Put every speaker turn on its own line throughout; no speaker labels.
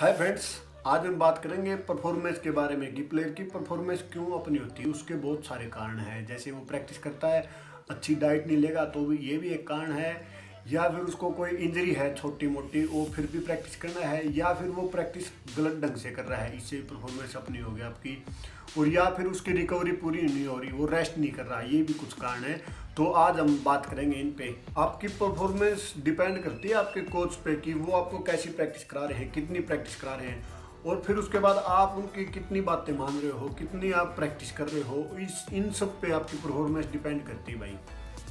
Hi friends, आज हम बात करेंगे परफॉर्मेंस के बारे में कि प्लेयर की परफॉर्मेंस क्यों अपनी होती है। उसके बहुत सारे कारण हैं, जैसे वो प्रैक्टिस करता है, अच्छी डाइट नहीं लेगा तो भी ये भी एक कारण है, या फिर उसको कोई इंजरी है छोटी मोटी, वो फिर भी प्रैक्टिस करना है, या फिर वो प्रैक्टिस गलत ढंग से कर रहा है, इससे परफॉर्मेंस अपनी हो गई आपकी। और या फिर उसकी रिकवरी पूरी नहीं हो रही, वो रेस्ट नहीं कर रहा, ये भी कुछ कारण है। तो आज हम बात करेंगे इन पे। आपकी परफॉर्मेंस डिपेंड करती है आपके कोच पे कि वो आपको कैसी प्रैक्टिस करा रहे हैं, कितनी प्रैक्टिस करा रहे हैं, और फिर उसके बाद आप उनकी कितनी बातें मान रहे हो, कितनी आप प्रैक्टिस कर रहे हो। इन सब पे आपकी परफॉर्मेंस डिपेंड करती है भाई।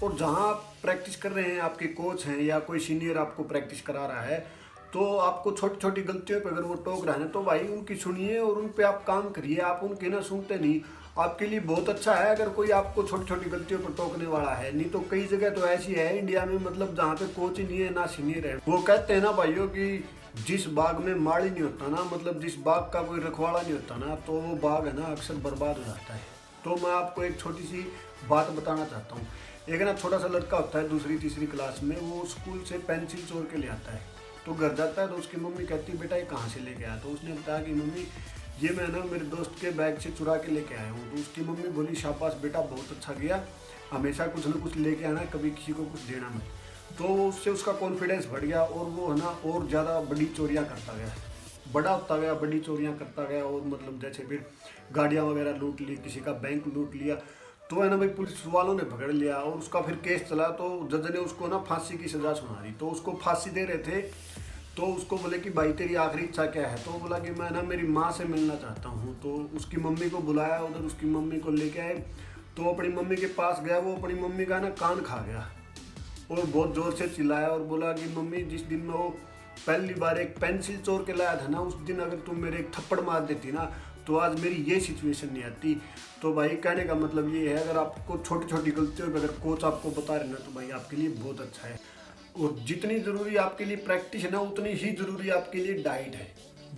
और जहाँ आप प्रैक्टिस कर रहे हैं, आपके कोच हैं या कोई सीनियर आपको प्रैक्टिस करा रहा है, तो आपको छोटी छोटी गलतियों पे अगर वो टोक रहा है तो भाई उनकी सुनिए और उन पे आप काम करिए। आप उनके ना सुनते नहीं, आपके लिए बहुत अच्छा है अगर कोई आपको छोटी छोटी गलतियों पर टोकने वाला है। नहीं तो कई जगह तो ऐसी है इंडिया में, मतलब जहाँ पे कोच ही नहीं है ना सीनियर है। वो कहते हैं ना भाइयों कि जिस बाग में माली नहीं होता ना, मतलब जिस बाग का कोई रखवाला नहीं होता ना, तो वो बाग है ना अक्सर बर्बाद हो जाता है। तो मैं आपको एक छोटी सी बात बताना चाहता हूँ। एक ना छोटा सा लड़का होता है दूसरी तीसरी क्लास में, वो स्कूल से पेंसिल चोर के ले आता है। तो घर जाता है तो उसकी मम्मी कहती है बेटा ये कहाँ से लेके आया। तो उसने बताया कि मम्मी ये मैं ना मेरे दोस्त के बैग से चुरा के लेके आया हूँ। तो उसकी मम्मी बोली शाबाश बेटा, बहुत अच्छा किया, हमेशा कुछ ना कुछ लेके आना, कभी किसी को कुछ देना मत। तो उससे उसका कॉन्फिडेंस बढ़ गया और वो है ना और ज़्यादा बड़ी चोरियाँ करता गया, बड़ा होता गया, बड़ी चोरियाँ करता गया। और मतलब जैसे फिर गाड़ियाँ वगैरह लूट ली, किसी का बैंक लूट लिया। तो है ना भाई पुलिस वालों ने पकड़ लिया और उसका फिर केस चला। तो जज ने उसको ना फांसी की सज़ा सुना दी। तो उसको फांसी दे रहे थे, तो उसको बोले कि भाई तेरी आखिरी इच्छा क्या है। तो बोला कि मैं ना मेरी माँ से मिलना चाहता हूँ। तो उसकी मम्मी को बुलाया, उधर उसकी मम्मी को लेके आए। तो अपनी मम्मी के पास गया, वो अपनी मम्मी का ना कान खा गया और बहुत ज़ोर से चिल्लाया और बोला कि मम्मी जिस दिन मैं वो पहली बार एक पेंसिल चोर के लाया था ना, उस दिन अगर तुम मेरे एक थप्पड़ मार देती ना तो आज मेरी ये सिचुएशन नहीं आती। तो भाई कहने का मतलब ये है, अगर आपको छोटी छोटी गलतियों पर अगर कोच आपको बता रहे ना तो भाई आपके लिए बहुत अच्छा है। और जितनी ज़रूरी आपके लिए प्रैक्टिस है ना, उतनी ही ज़रूरी आपके लिए डाइट है।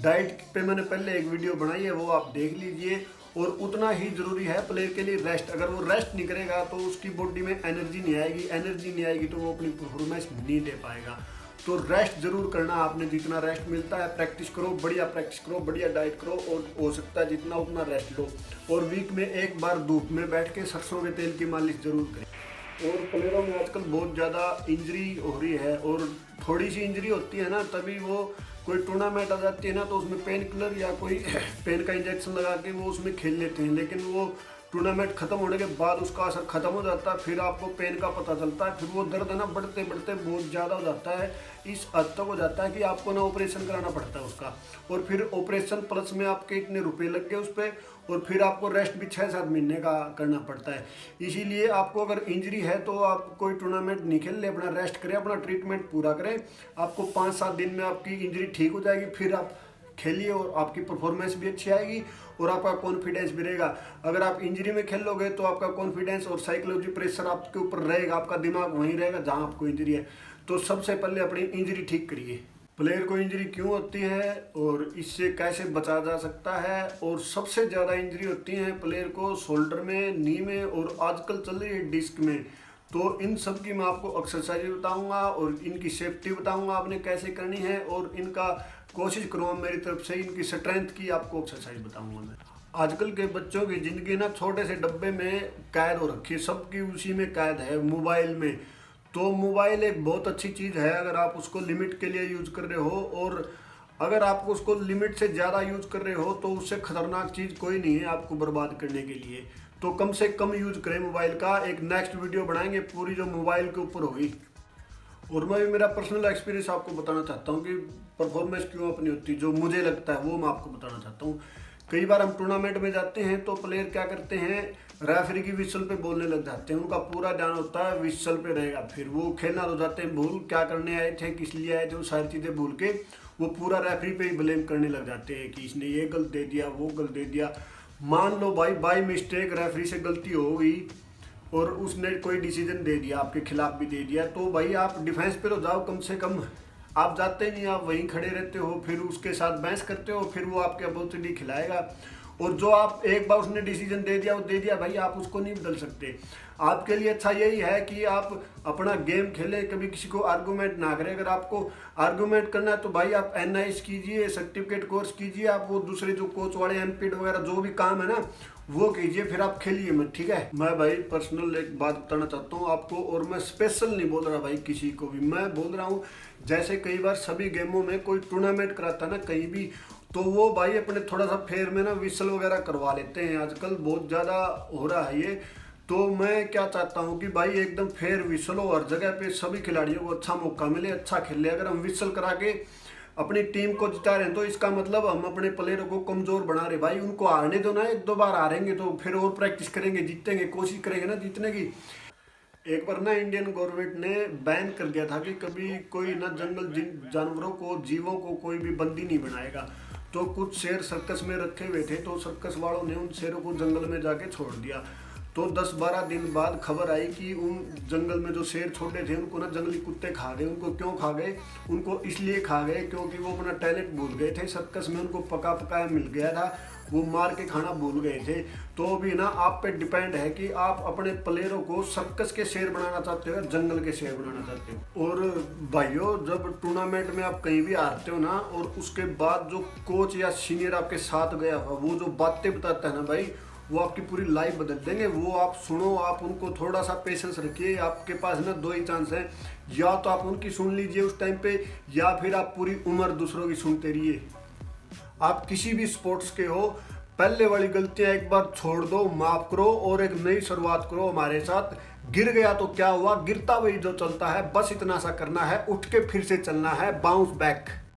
डाइट पे मैंने पहले एक वीडियो बनाई है, वो आप देख लीजिए। और उतना ही ज़रूरी है प्लेयर के लिए रेस्ट। अगर वो रेस्ट नहीं करेगा तो उसकी बॉडी में एनर्जी नहीं आएगी, एनर्जी नहीं आएगी तो वो अपनी परफॉर्मेंस नहीं दे पाएगा। तो रेस्ट जरूर करना, आपने जितना रेस्ट मिलता है प्रैक्टिस करो, बढ़िया प्रैक्टिस करो, बढ़िया डाइट करो, और हो सकता है जितना उतना रेस्ट लो। और वीक में एक बार धूप में बैठ के सरसों के तेल की मालिश जरूर करें। और प्लेयरों में आजकल बहुत ज़्यादा इंजरी हो रही है, और थोड़ी सी इंजरी होती है ना तभी वो कोई टूर्नामेंट आ जाती है ना, तो उसमें पेन किलर या कोई पेन का इंजेक्शन लगा के वो उसमें खेल लेते हैं। लेकिन वो टूर्नामेंट खत्म होने के बाद उसका असर खत्म हो जाता है, फिर आपको पेन का पता चलता है, फिर वो दर्द है ना बढ़ते बढ़ते बहुत ज़्यादा हो जाता है। इस हद तक हो जाता है कि आपको ना ऑपरेशन कराना पड़ता है उसका। और फिर ऑपरेशन प्लस में आपके इतने रुपए लग गए उस पर, और फिर आपको रेस्ट भी 6-7 महीने का करना पड़ता है। इसीलिए आपको अगर इंजरी है तो आप कोई टूर्नामेंट नहीं खेल ले, अपना रेस्ट करें, अपना ट्रीटमेंट पूरा करें। आपको 5-7 दिन में आपकी इंजरी ठीक हो जाएगी, फिर आप खेलिए और आपकी परफॉर्मेंस भी अच्छी आएगी और आपका कॉन्फिडेंस भी रहेगा। अगर आप इंजरी में खेल लोगे तो आपका कॉन्फिडेंस और साइकोलॉजी प्रेशर आपके ऊपर रहेगा, आपका दिमाग वहीं रहेगा जहां आपको इंजरी है। तो सबसे पहले अपनी इंजरी ठीक करिए। प्लेयर को इंजरी क्यों होती है और इससे कैसे बचा जा सकता है। और सबसे ज़्यादा इंजरी होती है प्लेयर को शोल्डर में, नी में, और आजकल चल रही है डिस्क में। तो इन सब की मैं आपको एक्सरसाइज बताऊंगा और इनकी सेफ्टी बताऊंगा आपने कैसे करनी है, और इनका कोशिश करूँगा मेरी तरफ से इनकी स्ट्रेंथ की आपको एक्सरसाइज बताऊंगा मैं। आजकल के बच्चों की ज़िंदगी ना छोटे से डब्बे में कैद हो रखी है, सबकी उसी में कैद है, मोबाइल में। तो मोबाइल एक बहुत अच्छी चीज़ है अगर आप उसको लिमिट के लिए यूज़ कर रहे हो, और अगर आप उसको लिमिट से ज़्यादा यूज़ कर रहे हो तो उससे खतरनाक चीज़ कोई नहीं है आपको बर्बाद करने के लिए। तो कम से कम यूज़ करें मोबाइल का। एक नेक्स्ट वीडियो बनाएंगे पूरी जो मोबाइल के ऊपर होगी। और मैं भी मेरा पर्सनल एक्सपीरियंस आपको बताना चाहता हूँ कि परफॉर्मेंस क्यों अपनी होती है, जो मुझे लगता है वो मैं आपको बताना चाहता हूँ। कई बार हम टूर्नामेंट में जाते हैं तो प्लेयर क्या करते हैं, रेफरी की विसल पे बोलने लग जाते हैं। उनका पूरा ध्यान होता है विसल पे रहेगा, फिर वो खेलना तो जाते हैं भूल, क्या करने आए थे, किस लिए आए थे, वो सारी चीज़ें भूल के वो पूरा रेफरी पे ही ब्लेम करने लग जाते हैं कि इसने ये गलत दे दिया, वो गलत दे दिया। मान लो भाई बाई मिस्टेक रेफरी से गलती हो गई और उसने कोई डिसीजन दे दिया, आपके खिलाफ भी दे दिया, तो भाई आप डिफेंस पे तो जाओ कम से कम। आप जाते नहीं, आप वहीं खड़े रहते हो, फिर उसके साथ बहस करते हो, फिर वो आपके अपोजिट खिलाएगा। और जो आप एक बार उसने डिसीजन दे दिया, वो दे दिया भाई, आप उसको नहीं बदल सकते। आपके लिए अच्छा यही है कि आप अपना गेम खेलें, कभी किसी को आर्गूमेंट ना करें। अगर आपको आर्गूमेंट करना है तो भाई आप NIS कीजिए, सर्टिफिकेट कोर्स कीजिए, आप वो दूसरे जो कोच वाले MPED वगैरह जो भी काम है ना वो कीजिए, फिर आप खेलिए मत, ठीक है। मैं भाई पर्सनल एक बात बताना चाहता हूँ आपको, और मैं स्पेशल नहीं बोल रहा भाई किसी को भी, मैं बोल रहा हूँ जैसे कई बार सभी गेमों में कोई टूर्नामेंट कराता है ना कहीं भी, तो वो भाई अपने थोड़ा सा फेयर में ना विसल वगैरह करवा लेते हैं, आजकल बहुत ज़्यादा हो रहा है ये। तो मैं क्या चाहता हूँ कि भाई एकदम फेयर विसल हो, हर जगह पे सभी खिलाड़ियों को अच्छा मौका मिले, अच्छा खेले। अगर हम विसल करा के अपनी टीम को जिता रहे हैं तो इसका मतलब हम अपने प्लेयरों को कमजोर बना रहे। भाई उनको हारने दो ना, एक दो बार हारेंगे तो फिर और प्रैक्टिस करेंगे, जीतेंगे, कोशिश करेंगे ना जीतने की। एक बार ना इंडियन गवर्नमेंट ने बैन कर दिया था कि कभी कोई ना जंगल जानवरों को, जीवों को कोई भी बंदी नहीं बनाएगा। तो कुछ शेर सर्कस में रखे हुए थे, तो सर्कस वालों ने उन शेरों को जंगल में जाके छोड़ दिया। तो 10-12 दिन बाद खबर आई कि उन जंगल में जो शेर छोड़े थे उनको ना जंगली कुत्ते खा गए। उनको क्यों खा गए? उनको इसलिए खा गए क्योंकि वो अपना टैलेंट भूल गए थे। सर्कस में उनको पका पकाया मिल गया था, वो मार के खाना भूल गए थे। तो भी ना आप पे डिपेंड है कि आप अपने प्लेयरों को सर्कस के शेर बनाना चाहते हो या जंगल के शेर बनाना चाहते हो। और भाइयों, जब टूर्नामेंट में आप कहीं भी हारते हो ना, और उसके बाद जो कोच या सीनियर आपके साथ गया हुआ वो जो बातें बताता है ना भाई, वो आपकी पूरी लाइफ बदल देंगे। वो आप सुनो, आप उनको थोड़ा सा पेशेंस रखिए। आपके पास ना दो ही चांस हैं, या तो आप उनकी सुन लीजिए उस टाइम पे, या फिर आप पूरी उम्र दूसरों की सुनते रहिए। आप किसी भी स्पोर्ट्स के हो, पहले वाली गलतियां एक बार छोड़ दो, माफ करो और एक नई शुरुआत करो हमारे साथ। गिर गया तो क्या हुआ, गिरता वही जो चलता है, बस इतना सा करना है, उठ के फिर से चलना है, बाउंस बैक।